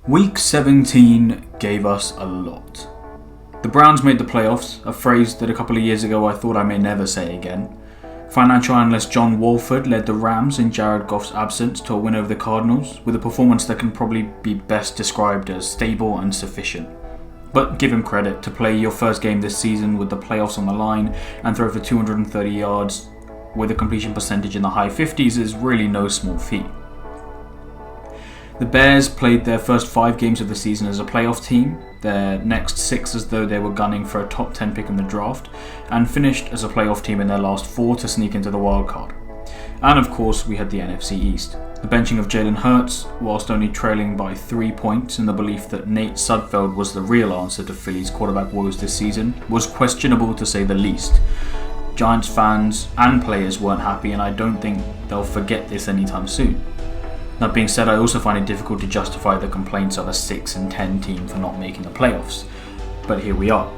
Week 17 gave us a lot. The Browns made the playoffs, a phrase that a couple of years ago I thought I may never say again. Financial analyst John Walford led the Rams in Jared Goff's absence to a win over the Cardinals, with a performance that can probably be best described as stable and sufficient. But give him credit, to play your first game this season with the playoffs on the line and throw for 230 yards with a completion percentage in the high 50s is really no small feat. The Bears played their first 5 games of the season as a playoff team, their next 6 as though they were gunning for a top 10 pick in the draft, and finished as a playoff team in their last 4 to sneak into the wild card. And of course we had the NFC East. The benching of Jalen Hurts, whilst only trailing by 3 points in the belief that Nate Sudfeld was the real answer to Philly's quarterback woes this season, was questionable to say the least. Giants fans and players weren't happy, and I don't think they'll forget this anytime soon. That being said, I also find it difficult to justify the complaints of a 6-10 team for not making the playoffs. But here we are.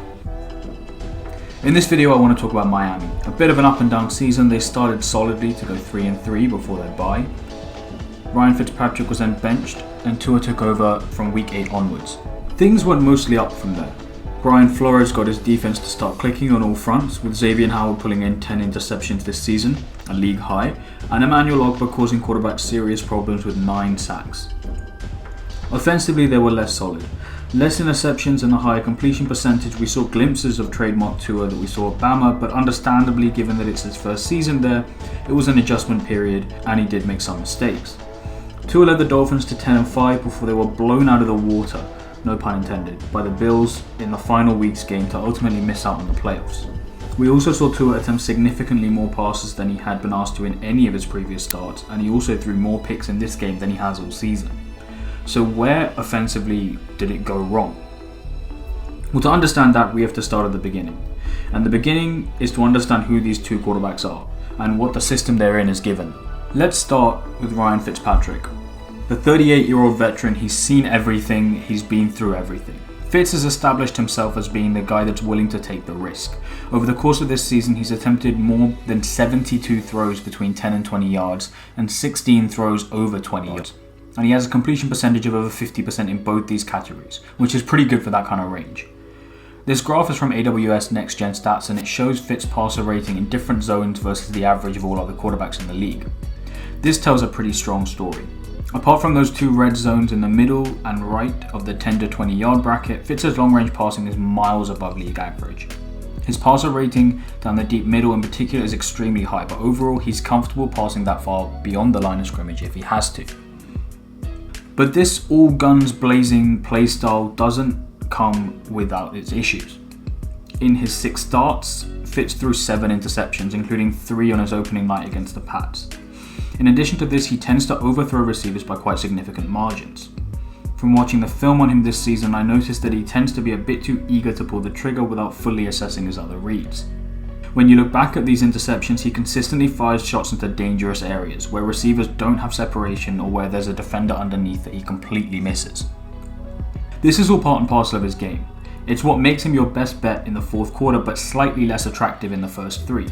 In this video I want to talk about Miami. A bit of an up and down season. They started solidly to go 3-3 before their bye. Ryan Fitzpatrick was then benched and Tua took over from week 8 onwards. Things went mostly up from there. Brian Flores got his defense to start clicking on all fronts, with Xavier Howard pulling in 10 interceptions this season, a league high, and Emmanuel Ogbah causing quarterbacks serious problems with 9 sacks. Offensively, they were less solid. Less interceptions and a higher completion percentage. We saw glimpses of trademark Tua that we saw at Bama, but understandably, given that it's his first season there, it was an adjustment period and he did make some mistakes. Tua led the Dolphins to 10-5 before they were blown out of the water, no pun intended, by the Bills in the final week's game to ultimately miss out on the playoffs. We also saw Tua attempt significantly more passes than he had been asked to in any of his previous starts, and he also threw more picks in this game than he has all season. So where offensively did it go wrong? Well, to understand that, we have to start at the beginning. And the beginning is to understand who these two quarterbacks are and what the system they're in is given. Let's start with Ryan Fitzpatrick. The 38-year-old veteran, he's seen everything, he's been through everything. Fitz has established himself as being the guy that's willing to take the risk. Over the course of this season, he's attempted more than 72 throws between 10 and 20 yards and 16 throws over 20 yards. And he has a completion percentage of over 50% in both these categories, which is pretty good for that kind of range. This graph is from AWS Next Gen Stats, and it shows Fitz passer rating in different zones versus the average of all other quarterbacks in the league. This tells a pretty strong story. Apart from those 2 red zones in the middle and right of the 10 to 20 yard bracket, Fitz's long range passing is miles above league average. His passer rating down the deep middle in particular is extremely high, but overall he's comfortable passing that far beyond the line of scrimmage if he has to. But this all guns blazing playstyle doesn't come without its issues. In his 6 starts, Fitz threw 7 interceptions, including 3 on his opening night against the Pats. In addition to this, he tends to overthrow receivers by quite significant margins. From watching the film on him this season, I noticed that he tends to be a bit too eager to pull the trigger without fully assessing his other reads. When you look back at these interceptions, he consistently fires shots into dangerous areas, where receivers don't have separation or where there's a defender underneath that he completely misses. This is all part and parcel of his game. It's what makes him your best bet in the fourth quarter, but slightly less attractive in the first 3.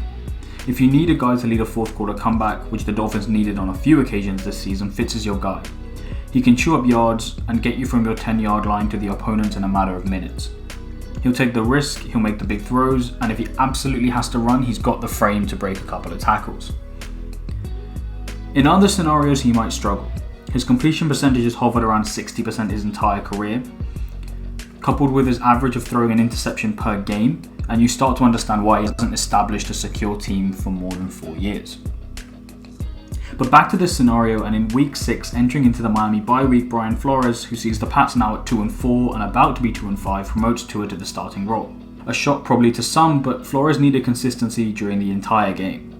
If you need a guy to lead a fourth quarter comeback, which the Dolphins needed on a few occasions this season, Fitz is your guy. He can chew up yards and get you from your 10-yard line to the opponent in a matter of minutes. He'll take the risk, he'll make the big throws, and if he absolutely has to run, he's got the frame to break a couple of tackles. In other scenarios, he might struggle. His completion percentage has hovered around 60% his entire career, coupled with his average of throwing an interception per game, and you start to understand why he hasn't established a secure team for more than 4 years. But back to this scenario, and in week 6, entering into the Miami bye week, Brian Flores, who sees the Pats now at 2-4 and about to be 2-5, promotes Tua to the starting role. A shock probably to some, but Flores needed consistency during the entire game.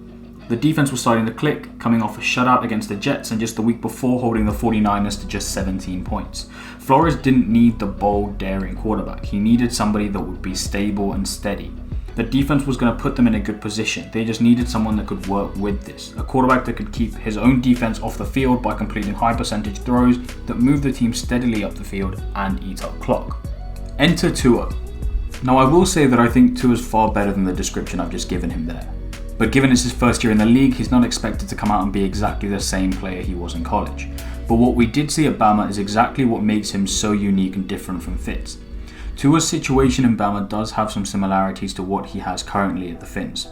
The defense was starting to click, coming off a shutout against the Jets and just the week before holding the 49ers to just 17 points. Flores didn't need the bold, daring quarterback. He needed somebody that would be stable and steady. The defense was going to put them in a good position. They just needed someone that could work with this. A quarterback that could keep his own defense off the field by completing high percentage throws that move the team steadily up the field and eat up clock. Enter Tua. Now I will say that I think Tua is far better than the description I've just given him there. But given it's his first year in the league, he's not expected to come out and be exactly the same player he was in college. But what we did see at Bama is exactly what makes him so unique and different from Fitz. Tua's situation in Bama does have some similarities to what he has currently at the Fins.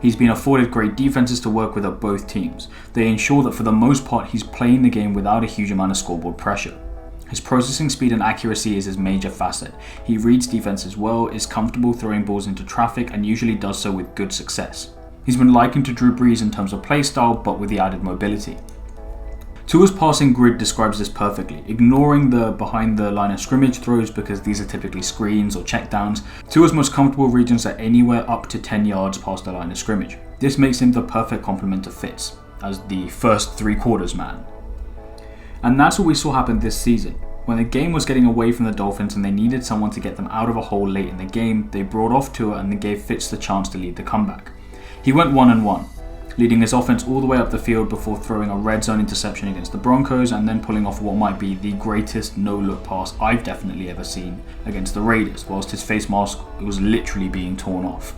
He's been afforded great defenses to work with at both teams. They ensure that for the most part he's playing the game without a huge amount of scoreboard pressure. His processing speed and accuracy is his major facet. He reads defenses well, is comfortable throwing balls into traffic, and usually does so with good success. He's been likened to Drew Brees in terms of play style, but with the added mobility. Tua's passing grid describes this perfectly, ignoring the behind the line of scrimmage throws because these are typically screens or checkdowns. Tua's most comfortable regions are anywhere up to 10 yards past the line of scrimmage. This makes him the perfect complement to Fitz, as the first 3/4 man. And that's what we saw happen this season. When the game was getting away from the Dolphins and they needed someone to get them out of a hole late in the game, they brought off Tua and they gave Fitz the chance to lead the comeback. He went 1-1. Leading his offense all the way up the field before throwing a red zone interception against the Broncos and then pulling off what might be the greatest no-look pass I've definitely ever seen against the Raiders, whilst his face mask was literally being torn off.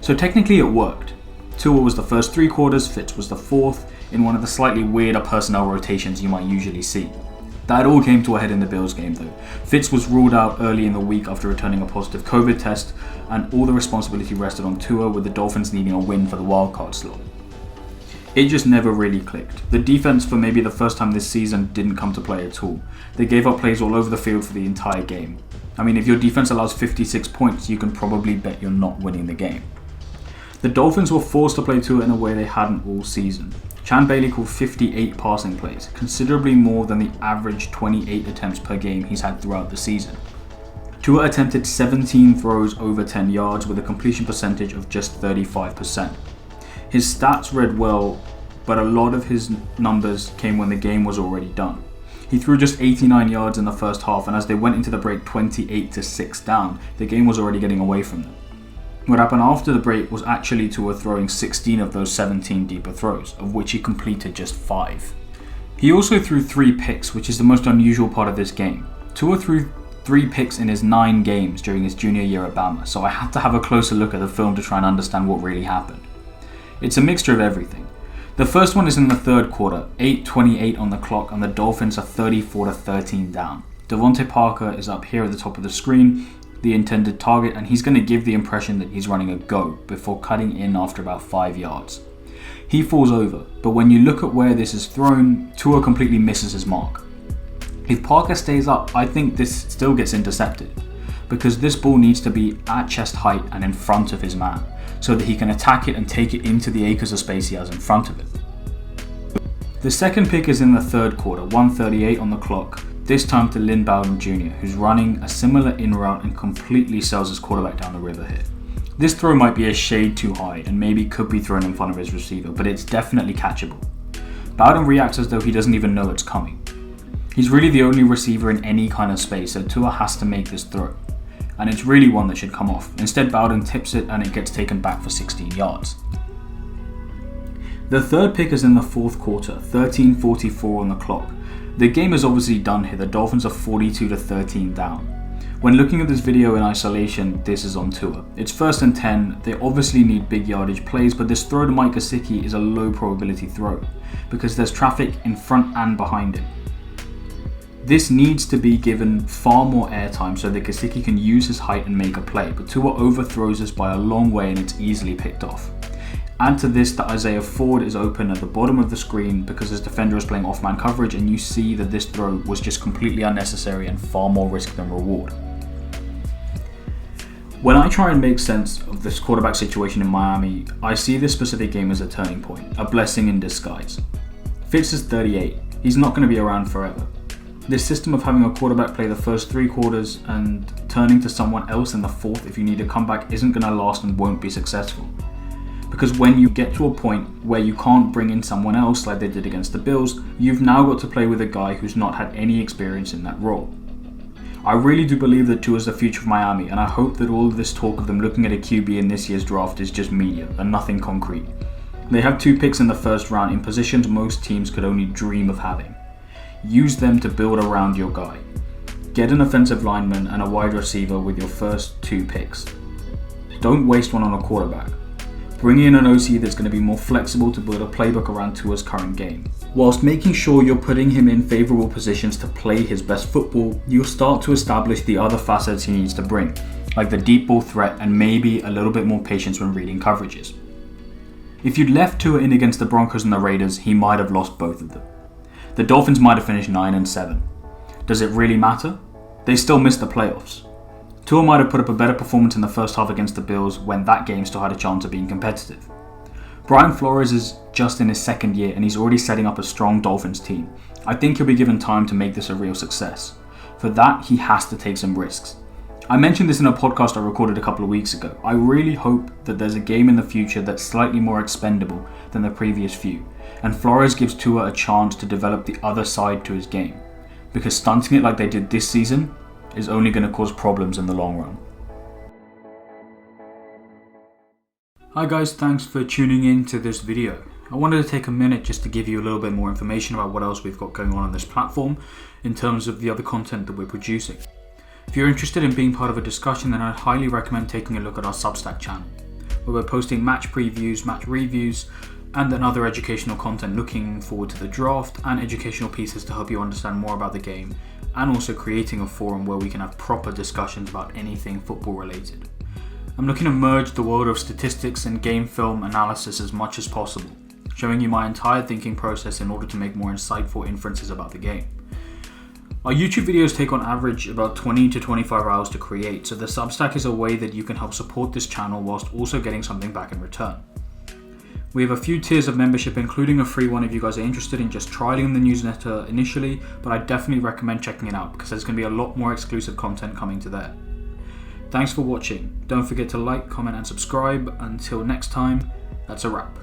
So technically it worked. Tua was the first 3/4, Fitz was the fourth, in one of the slightly weirder personnel rotations you might usually see. That all came to a head in the Bills game though. Fitz was ruled out early in the week after returning a positive COVID test, and all the responsibility rested on Tua, with the Dolphins needing a win for the wildcard slot. It just never really clicked. The defense, for maybe the first time this season, didn't come to play at all. They gave up plays all over the field for the entire game. I mean, if your defense allows 56 points, you can probably bet you're not winning the game. The Dolphins were forced to play Tua in a way they hadn't all season. Chan Bailey called 58 passing plays, considerably more than the average 28 attempts per game he's had throughout the season. Tua attempted 17 throws over 10 yards with a completion percentage of just 35%. His stats read well, but a lot of his numbers came when the game was already done. He threw just 89 yards in the first half, and as they went into the break 28-6 down, the game was already getting away from them. What happened after the break was actually Tua throwing 16 of those 17 deeper throws, of which he completed just 5. He also threw 3 picks, which is the most unusual part of this game. Tua threw 3 picks in his 9 games during his junior year at Bama, so I had to have a closer look at the film to try and understand what really happened. It's a mixture of everything. The first one is in the third quarter, 8:28 on the clock, and the Dolphins are 34-13 down. Devontae Parker is up here at the top of the screen, the intended target, and he's going to give the impression that he's running a go before cutting in after about 5 yards. He falls over, but when you look at where this is thrown, Tua completely misses his mark. If Parker stays up, I think this still gets intercepted, because this ball needs to be at chest height and in front of his man, so that he can attack it and take it into the acres of space he has in front of it. The second pick is in the third quarter, 1:38 on the clock, this time to Lynn Bowden Jr., who's running a similar in route and completely sells his quarterback down the river here. This throw might be a shade too high and maybe could be thrown in front of his receiver, but it's definitely catchable. Bowden reacts as though he doesn't even know it's coming. He's really the only receiver in any kind of space, so Tua has to make this throw, and it's really one that should come off. Instead, Bowden tips it and it gets taken back for 16 yards. The third pick is in the fourth quarter, 13:44 on the clock. The game is obviously done here. The Dolphins are 42-13 down. When looking at this video in isolation, this is on Tua. It's 1st and 10. They obviously need big yardage plays, but this throw to Mike Gesicki is a low probability throw because there's traffic in front and behind him. This needs to be given far more airtime so that Gesicki can use his height and make a play, but Tua overthrows this by a long way and it's easily picked off. Add to this that Isaiah Ford is open at the bottom of the screen because his defender is playing off-man coverage, and you see that this throw was just completely unnecessary and far more risk than reward. When I try and make sense of this quarterback situation in Miami, I see this specific game as a turning point, a blessing in disguise. Fitz is 38. He's not going to be around forever. This system of having a quarterback play the first 3 quarters and turning to someone else in the fourth if you need a comeback isn't going to last and won't be successful. Because when you get to a point where you can't bring in someone else like they did against the Bills, you've now got to play with a guy who's not had any experience in that role. I really do believe that Tua is the future of Miami, and I hope that all of this talk of them looking at a QB in this year's draft is just media and nothing concrete. They have 2 picks in the first round in positions most teams could only dream of having. Use them to build around your guy. Get an offensive lineman and a wide receiver with your first 2 picks. Don't waste one on a quarterback. Bring in an OC that's going to be more flexible to build a playbook around Tua's current game. Whilst making sure you're putting him in favourable positions to play his best football, you'll start to establish the other facets he needs to bring, like the deep ball threat and maybe a little bit more patience when reading coverages. If you'd left Tua in against the Broncos and the Raiders, he might have lost both of them. The Dolphins might have finished 9-7. Does it really matter? They still missed the playoffs. Tua might have put up a better performance in the first half against the Bills when that game still had a chance of being competitive. Brian Flores is just in his second year and he's already setting up a strong Dolphins team. I think he'll be given time to make this a real success. For that, he has to take some risks. I mentioned this in a podcast I recorded a couple of weeks ago. I really hope that there's a game in the future that's slightly more expendable than the previous few, and Flores gives Tua a chance to develop the other side to his game, because stunting it like they did this season is only going to cause problems in the long run. Hi guys, thanks for tuning in to this video. I wanted to take a minute just to give you a little bit more information about what else we've got going on this platform in terms of the other content that we're producing. If you're interested in being part of a discussion, then I'd highly recommend taking a look at our Substack channel, where we're posting match previews, match reviews, and then other educational content looking forward to the draft and educational pieces to help you understand more about the game, and also creating a forum where we can have proper discussions about anything football related. I'm looking to merge the world of statistics and game film analysis as much as possible, showing you my entire thinking process in order to make more insightful inferences about the game. Our YouTube videos take on average about 20 to 25 hours to create, so the Substack is a way that you can help support this channel whilst also getting something back in return. We have a few tiers of membership, including a free one if you guys are interested in just trialing the newsletter initially, but I definitely recommend checking it out because there's going to be a lot more exclusive content coming to there. Thanks for watching. Don't forget to like, comment and subscribe. Until next time, that's a wrap.